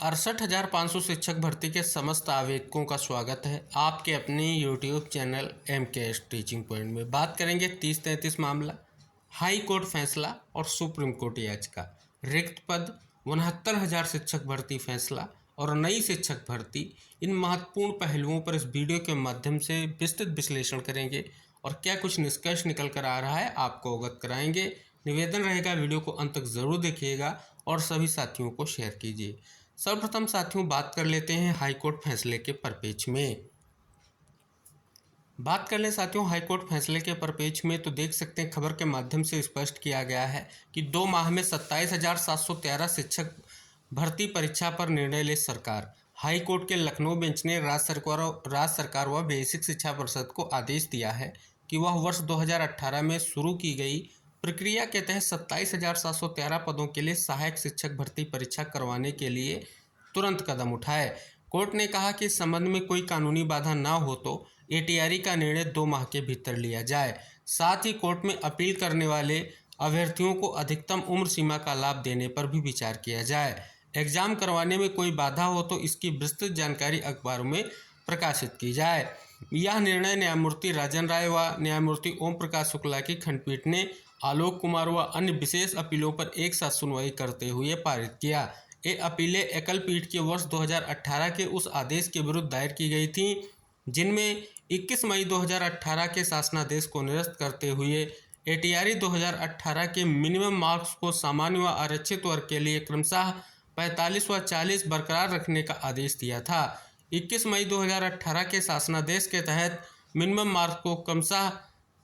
68,500 शिक्षक भर्ती के समस्त आवेदकों का स्वागत है आपके अपने YouTube channel MKS teaching point में। बात करेंगे 30-33 मामला, हाई कोर्ट फैसला और सुप्रीम कोर्ट याचिका, रिक्त पद, 69,000 शिक्षक भर्ती फैसला और नई शिक्षक भर्ती। इन महत्वपूर्ण पहलुओं पर इस वीडियो के माध्यम से विस्तृत विश्लेषण करेंगे और क्या कुछ निष्कर्ष निकल कर आ रहा है आपको अवगत कराएंगे। निवेदन रहेगा वीडियो को अंत तक ज़रूर देखिएगा और सभी साथियों को शेयर कीजिए। सर्वप्रथम साथियों बात कर लेते हैं हाईकोर्ट फैसले के परिप्रेक्ष्य में। बात कर ले साथियों हाईकोर्ट फैसले के परिप्रेक्ष्य में तो देख सकते हैं खबर के माध्यम से स्पष्ट किया गया है कि 2 माह में 27,713 शिक्षक भर्ती परीक्षा पर निर्णय ले सरकार। हाईकोर्ट के लखनऊ बेंच ने राज्य सरकार व बेसिक शिक्षा परिषद को आदेश दिया है कि वह वर्ष 2018 में शुरू की गई प्रक्रिया के तहत 27,713 पदों के लिए सहायक शिक्षक भर्ती परीक्षा करवाने के लिए तुरंत कदम उठाए। कोर्ट ने कहा कि इस संबंध में कोई कानूनी बाधा न हो तो ATRE का निर्णय 2 माह के भीतर लिया जाए। साथ ही कोर्ट में अपील करने वाले अभ्यर्थियों को अधिकतम उम्र सीमा का लाभ देने पर भी विचार किया जाए। एग्जाम करवाने में कोई बाधा हो तो इसकी विस्तृत जानकारी अखबारों में प्रकाशित की जाए। यह निर्णय न्यायमूर्ति राजन राय व न्यायमूर्ति ओम प्रकाश शुक्ला की खंडपीठ ने आलोक कुमार व अन्य विशेष अपीलों पर एक साथ सुनवाई करते हुए पारित किया। ये अपीलें एकल पीठ के वर्ष 2018 के उस आदेश के विरुद्ध दायर की गई थीं जिनमें 21 मई 2018 के शासनादेश को निरस्त करते हुए ATRE 2018 के मिनिमम मार्क्स को सामान्य व आरक्षित वर्ग के लिए क्रमशः 45 व 40 बरकरार रखने का आदेश दिया था। 21 मई 2018 के शासनादेश के तहत मिनिमम मार्क्स को क्रमशः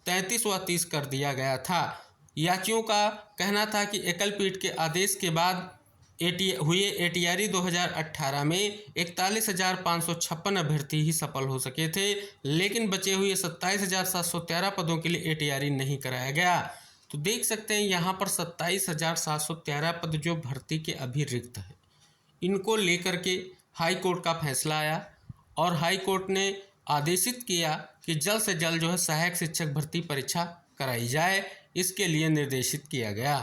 33 व 30 कर दिया गया था। याचियों का कहना था कि एकल पीठ के आदेश के बाद हुए ATRE 2018 में 41,556 अभ्यर्थी ही सफल हो सके थे, लेकिन बचे हुए 27,713 पदों के लिए ATRE नहीं कराया गया। तो देख सकते हैं यहाँ पर 27,713 पद जो भर्ती के अभी रिक्त है, इनको लेकर के हाई कोर्ट का फैसला आया और हाई कोर्ट ने आदेशित किया कि जल्द से जल्द जो है सहायक शिक्षक भर्ती परीक्षा कराई जाए, इसके लिए निर्देशित किया गया।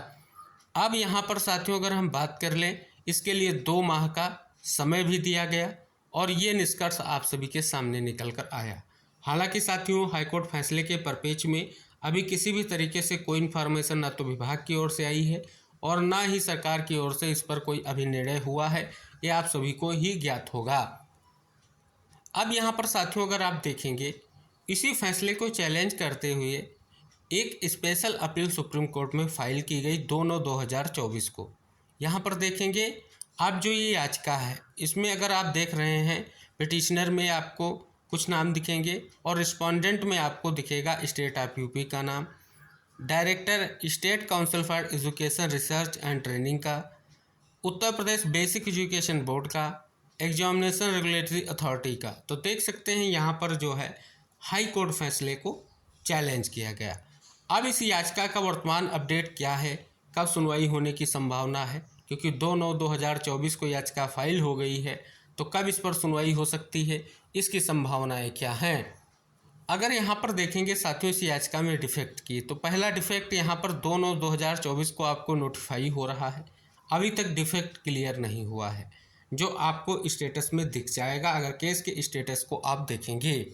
अब यहाँ पर साथियों अगर हम बात कर लें, इसके लिए 2 माह का समय भी दिया गया और ये निष्कर्ष आप सभी के सामने निकल कर आया। हालांकि साथियों हाईकोर्ट फैसले के परिप्रेक्ष्य में अभी किसी भी तरीके से कोई इन्फॉर्मेशन ना तो विभाग की ओर से आई है और ना ही सरकार की ओर से इस पर कोई अभी निर्णय हुआ है, ये आप सभी को ही ज्ञात होगा। अब यहाँ पर साथियों अगर आप देखेंगे, इसी फैसले को चैलेंज करते हुए एक स्पेशल अपील सुप्रीम कोर्ट में फाइल की गई 2/9/2024 को। यहाँ पर देखेंगे आप जो ये याचिका है, इसमें अगर आप देख रहे हैं पिटिशनर में आपको कुछ नाम दिखेंगे और रिस्पोंडेंट में आपको दिखेगा स्टेट ऑफ यूपी का नाम, director state council for education research and training का, Uttar Pradesh basic education board का, एग्जामिनेशन रेगुलेटरी अथॉरिटी का। तो देख सकते हैं यहाँ पर जो है हाई कोर्ट फैसले को चैलेंज किया गया। अब इस याचिका का वर्तमान अपडेट क्या है, कब सुनवाई होने की संभावना है, क्योंकि 2/9/2024 को याचिका फाइल हो गई है, तो कब इस पर सुनवाई हो सकती है, इसकी संभावनाएं क्या हैं। अगर यहाँ पर देखेंगे साथियों इस याचिका में डिफेक्ट की, तो पहला डिफेक्ट यहाँ पर 2/9/2024 को आपको नोटिफाई हो रहा है, अभी तक डिफेक्ट क्लियर नहीं हुआ है, जो आपको स्टेटस में दिख जाएगा अगर केस के स्टेटस को आप देखेंगे।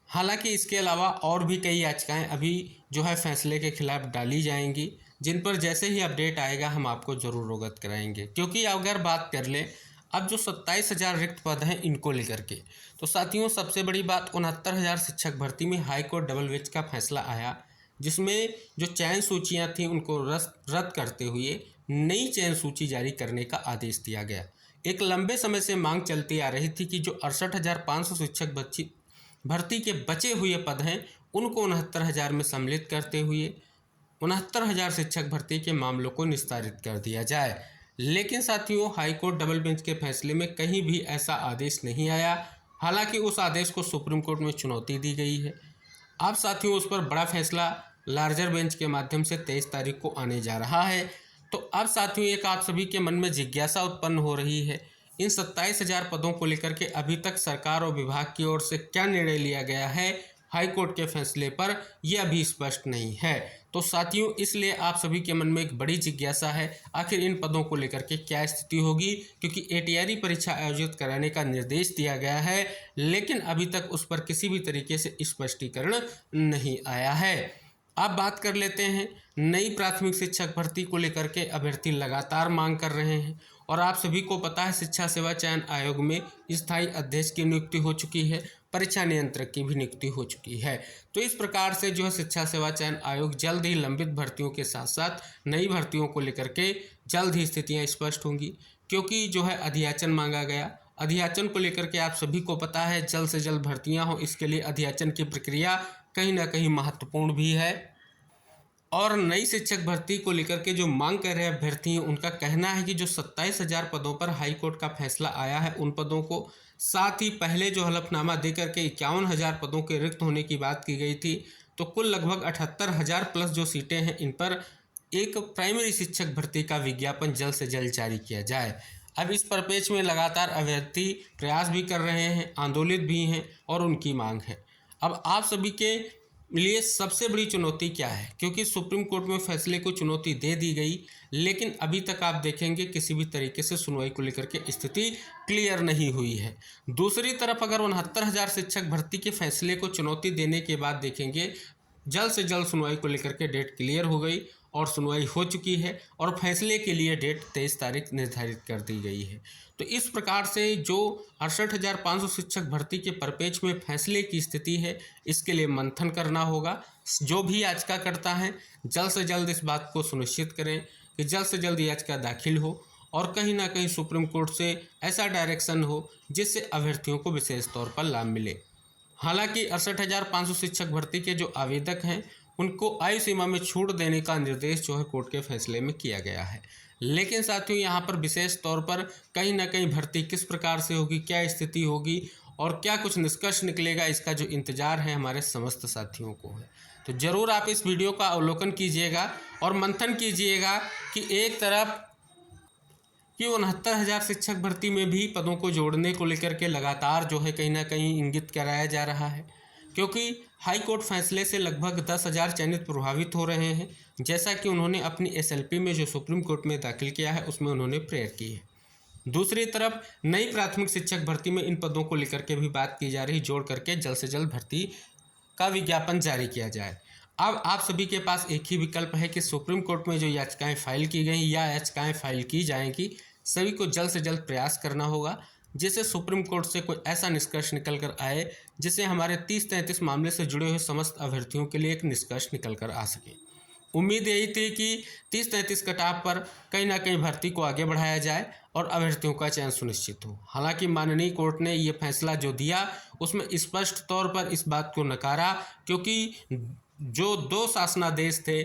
हालांकि इसके अलावा और भी कई याचिकाएं अभी जो है फैसले के खिलाफ डाली जाएंगी, जिन पर जैसे ही अपडेट आएगा हम आपको ज़रूर अवगत कराएंगे। क्योंकि अगर बात कर लें अब जो 27,000 रिक्त पद हैं इनको लेकर के, तो साथियों सबसे बड़ी बात 69,000 शिक्षक भर्ती में हाई कोर्ट डबल बेंच का फैसला आया, जिसमें जो चयन सूचियाँ थीं उनको रद्द करते हुए नई चयन सूची जारी करने का आदेश दिया गया। एक लंबे समय से मांग चलती आ रही थी कि जो 68,500 शिक्षक भर्ती के बचे हुए पद हैं उनको 69,000 में सम्मिलित करते हुए 69,000 शिक्षक भर्ती के मामलों को निस्तारित कर दिया जाए। लेकिन साथियों हाईकोर्ट डबल बेंच के फैसले में कहीं भी ऐसा आदेश नहीं आया। हालांकि उस आदेश को सुप्रीम कोर्ट में चुनौती दी गई है। अब साथियों उस पर बड़ा फैसला लार्जर बेंच के माध्यम से 23 तारीख को आने जा रहा है। तो अब साथियों एक आप सभी के मन में जिज्ञासा उत्पन्न हो रही है, इन 27,000 पदों को लेकर के अभी तक सरकार और विभाग की ओर से क्या निर्णय लिया गया है, हाई कोर्ट के फैसले पर यह अभी स्पष्ट नहीं है। तो साथियों, इसलिए आप सभी के मन में एक बड़ी जिज्ञासा है, आखिर इन पदों को लेकर के क्या स्थिति होगी, क्योंकि एटीआरई परीक्षा आयोजित कराने का निर्देश दिया गया है, लेकिन अभी तक उस पर किसी भी तरीके से स्पष्टीकरण नहीं आया है। अब बात कर लेते हैं नई प्राथमिक शिक्षक भर्ती को लेकर के अभ्यर्थी लगातार मांग कर रहे हैं, और आप सभी को पता है शिक्षा सेवा चयन आयोग में स्थायी अध्यक्ष की नियुक्ति हो चुकी है, परीक्षा नियंत्रक की भी नियुक्ति हो चुकी है। तो इस प्रकार से जो है शिक्षा सेवा चयन आयोग जल्द ही लंबित भर्तियों के साथ साथ नई भर्तियों को लेकर के जल्द ही स्थितियां स्पष्ट होंगी, क्योंकि जो है अधियाचन मांगा गया। अधियाचन को लेकर के आप सभी को पता है जल्द से जल्द भर्तियां हो, इसके लिए अधियाचन की प्रक्रिया कहीं ना कहीं महत्वपूर्ण भी है। और नई शिक्षक भर्ती को लेकर के जो मांग कर रहे अभ्यर्थी हैं, उनका कहना है कि जो 27,000 पदों पर हाईकोर्ट का फैसला आया है उन पदों को, साथ ही पहले जो हलफनामा दे करके 51,000 पदों के रिक्त होने की बात की गई थी, तो कुल लगभग 78,000 प्लस जो सीटें हैं, इन पर एक प्राइमरी शिक्षक भर्ती का विज्ञापन जल्द से जल्द जारी किया जाए। अब इस परिप्रेक्ष्य में लगातार अभ्यर्थी प्रयास भी कर रहे हैं, आंदोलित भी हैं और उनकी मांग है। अब आप सभी के लिए सबसे बड़ी चुनौती क्या है, क्योंकि सुप्रीम कोर्ट में फैसले को चुनौती दे दी गई, लेकिन अभी तक आप देखेंगे किसी भी तरीके से सुनवाई को लेकर के स्थिति क्लियर नहीं हुई है। दूसरी तरफ अगर 69,000 शिक्षक भर्ती के फैसले को चुनौती देने के बाद देखेंगे जल्द से जल्द सुनवाई को लेकर के डेट क्लियर हो गई और सुनवाई हो चुकी है, और फैसले के लिए डेट 23 तारीख निर्धारित कर दी गई है। तो इस प्रकार से जो 68,500 शिक्षक भर्ती के परिप्रेक्ष्य में फैसले की स्थिति है, इसके लिए मंथन करना होगा। जो भी याचिका करता है जल्द से जल्द इस बात को सुनिश्चित करें कि जल्द से जल्द याचिका दाखिल हो, और कहीं ना कहीं सुप्रीम कोर्ट से ऐसा डायरेक्शन हो जिससे अभ्यर्थियों को विशेष तौर पर लाभ मिले। हालांकि 68,500 शिक्षक भर्ती के जो आवेदक हैं उनको आयु सीमा में छूट देने का निर्देश जो है कोर्ट के फैसले में किया गया है, लेकिन साथियों यहाँ पर विशेष तौर पर कहीं ना कहीं भर्ती किस प्रकार से होगी, क्या स्थिति होगी और क्या कुछ निष्कर्ष निकलेगा, इसका जो इंतजार है हमारे समस्त साथियों को है। तो ज़रूर आप इस वीडियो का अवलोकन कीजिएगा और मंथन कीजिएगा कि एक तरफ कि 69,000 शिक्षक भर्ती में भी पदों को जोड़ने को लेकर के लगातार जो है कहीं ना कहीं इंगित कराया जा रहा है, क्योंकि हाई कोर्ट फैसले से लगभग 10,000 चयनित प्रभावित हो रहे हैं, जैसा कि उन्होंने अपनी एसएलपी में जो सुप्रीम कोर्ट में दाखिल किया है उसमें उन्होंने प्रेयर की है। दूसरी तरफ नई प्राथमिक शिक्षक भर्ती में इन पदों को लेकर के भी बात की जा रही, जोड़ करके जल्द से जल्द भर्ती का विज्ञापन जारी किया जाए। अब आप सभी के पास एक ही विकल्प है कि सुप्रीम कोर्ट में जो याचिकाएं फाइल की गई या याचिकाएं फाइल की जाएंगी, सभी को जल्द से जल्द प्रयास करना होगा, जिससे सुप्रीम कोर्ट से कोई ऐसा निष्कर्ष निकल कर आए जिससे हमारे 30-33 मामले से जुड़े हुए समस्त अभ्यर्थियों के लिए एक निष्कर्ष निकल कर आ सके। उम्मीद यही थी कि 30-33 कटाव पर कहीं ना कहीं भर्ती को आगे बढ़ाया जाए और अभ्यर्थियों का चयन सुनिश्चित हो। हालांकि माननीय कोर्ट ने ये फैसला जो दिया उसमें स्पष्ट तौर पर इस बात को नकारा, क्योंकि जो 2 शासनादेश थे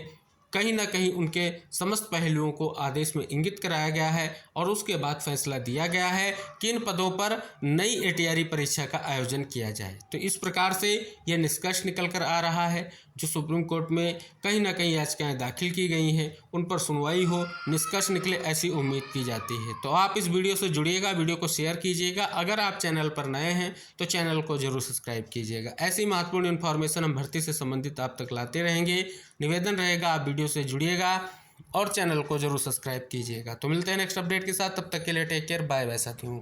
कहीं ना कहीं उनके समस्त पहलुओं को आदेश में इंगित कराया गया है, और उसके बाद फैसला दिया गया है कि इन पदों पर नई एटीआरई परीक्षा का आयोजन किया जाए। तो इस प्रकार से यह निष्कर्ष निकल कर आ रहा है, जो सुप्रीम कोर्ट में कहीं ना कहीं याचिकाएं दाखिल की गई हैं उन पर सुनवाई हो, निष्कर्ष निकले, ऐसी उम्मीद की जाती है। तो आप इस वीडियो से जुड़िएगा, वीडियो को शेयर कीजिएगा। अगर आप चैनल पर नए हैं तो चैनल को जरूर सब्सक्राइब कीजिएगा। ऐसी महत्वपूर्ण इन्फॉर्मेशन हम भर्ती से संबंधित आप तक लाते रहेंगे। निवेदन रहेगा आप वीडियो से जुड़िएगा और चैनल को जरूर सब्सक्राइब कीजिएगा। तो मिलते हैं नेक्स्ट अपडेट के साथ, तब तक के लिए टेक केयर, बाय बाय साथियों।